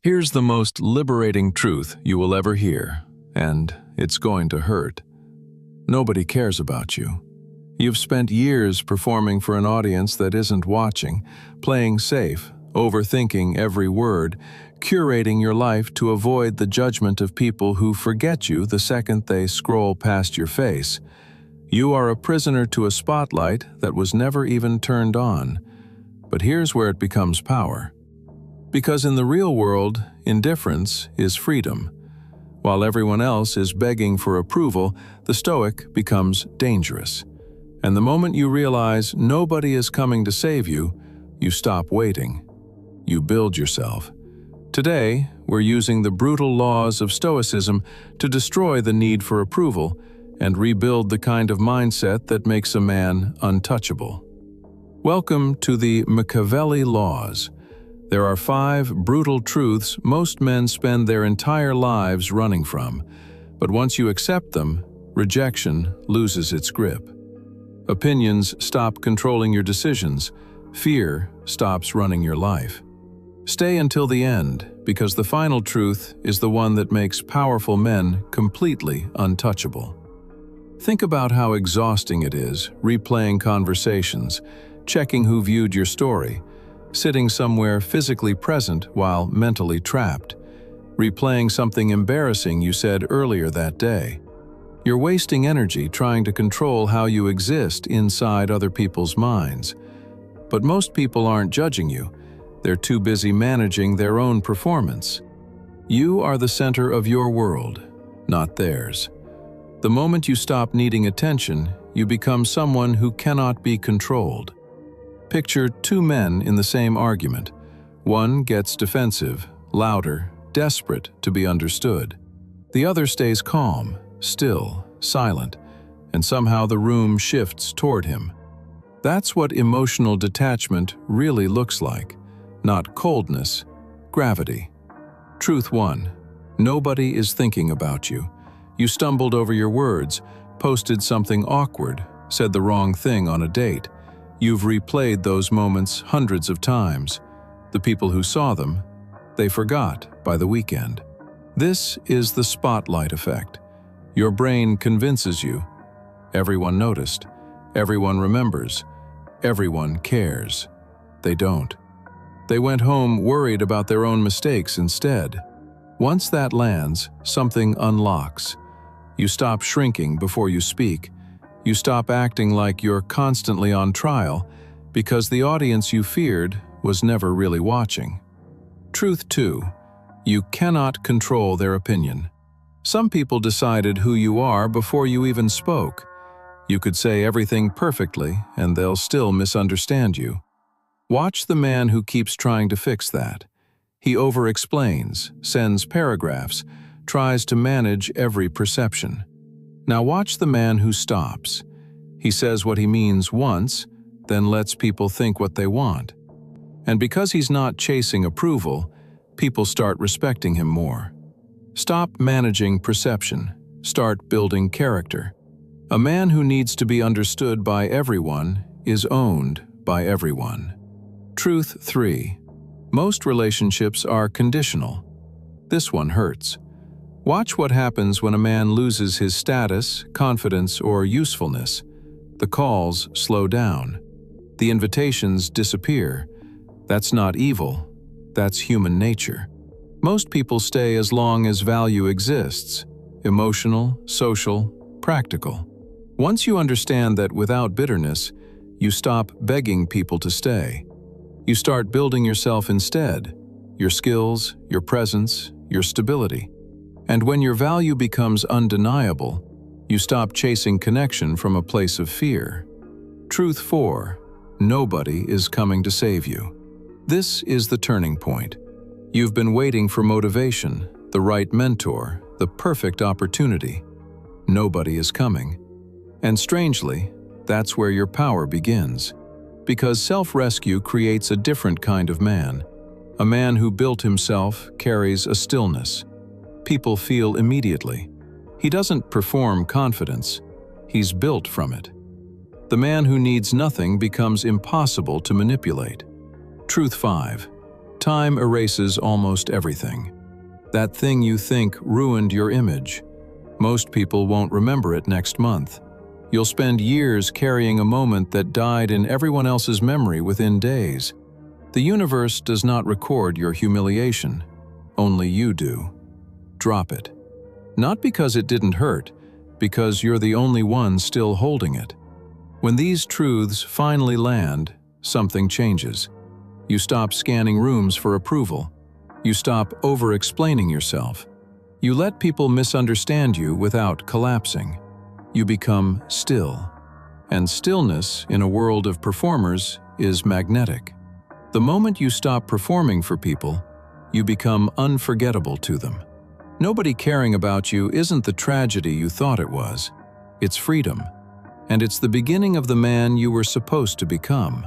Here's the most liberating truth you will ever hear, and it's going to hurt. Nobody cares about you. You've spent years performing for an audience that isn't watching, playing safe, overthinking every word, curating your life to avoid the judgment of people who forget you the second they scroll past your face. You are a prisoner to a spotlight that was never even turned on. But here's where it becomes power. Because in the real world, indifference is freedom. While everyone else is begging for approval, the stoic becomes dangerous. And the moment you realize nobody is coming to save you, you stop waiting. You build yourself. Today, we're using the brutal laws of stoicism to destroy the need for approval and rebuild the kind of mindset that makes a man untouchable. Welcome to the Machiavelli laws. There are 5 brutal truths most men spend their entire lives running from, but once you accept them, rejection loses its grip. Opinions stop controlling your decisions. Fear stops running your life. Stay until the end, because the final truth is the one that makes powerful men completely untouchable. Think about how exhausting it is replaying conversations, checking who viewed your story, sitting somewhere physically present while mentally trapped, replaying something embarrassing you said earlier that day. You're wasting energy trying to control how you exist inside other people's minds. But most people aren't judging you. They're too busy managing their own performance. You are the center of your world, not theirs. The moment you stop needing attention, you become someone who cannot be controlled. Picture 2 men in the same argument. One gets defensive, louder, desperate to be understood. The other stays calm, still, silent, and somehow the room shifts toward him. That's what emotional detachment really looks like. Not coldness, gravity. Truth 1. Nobody is thinking about you. You stumbled over your words, posted something awkward, said the wrong thing on a date. You've replayed those moments hundreds of times. The people who saw them, they forgot by the weekend. This is the spotlight effect. Your brain convinces you. Everyone noticed. Everyone remembers. Everyone cares. They don't. They went home worried about their own mistakes instead. Once that lands, something unlocks. You stop shrinking before you speak. You stop acting like you're constantly on trial because the audience you feared was never really watching. Truth 2. You cannot control their opinion. Some people decided who you are before you even spoke. You could say everything perfectly and they'll still misunderstand you. Watch the man who keeps trying to fix that. He over-explains, sends paragraphs, tries to manage every perception. Now watch the man who stops. He says what he means once, then lets people think what they want. And because he's not chasing approval, people start respecting him more. Stop managing perception. Start building character. A man who needs to be understood by everyone is owned by everyone. Truth 3. Most relationships are conditional. This one hurts. Watch what happens when a man loses his status, confidence, or usefulness. The calls slow down. The invitations disappear. That's not evil. That's human nature. Most people stay as long as value exists. Emotional, social, practical. Once you understand that without bitterness, you stop begging people to stay. You start building yourself instead. Your skills, your presence, your stability. And when your value becomes undeniable, you stop chasing connection from a place of fear. Truth 4. Nobody is coming to save you. This is the turning point. You've been waiting for motivation, the right mentor, the perfect opportunity. Nobody is coming. And strangely, that's where your power begins. Because self-rescue creates a different kind of man. A man who built himself carries a stillness. People feel immediately. He doesn't perform confidence. He's built from it. The man who needs nothing becomes impossible to manipulate. Truth 5. Time erases almost everything. That thing you think ruined your image. Most people won't remember it next month. You'll spend years carrying a moment that died in everyone else's memory within days. The universe does not record your humiliation. Only you do. Drop it. Not because it didn't hurt, because you're the only one still holding it. When these truths finally land, something changes. You stop scanning rooms for approval. You stop over-explaining yourself. You let people misunderstand you without collapsing. You become still. And stillness, in a world of performers, is magnetic. The moment you stop performing for people, you become unforgettable to them. Nobody caring about you isn't the tragedy you thought it was. It's freedom. And it's the beginning of the man you were supposed to become.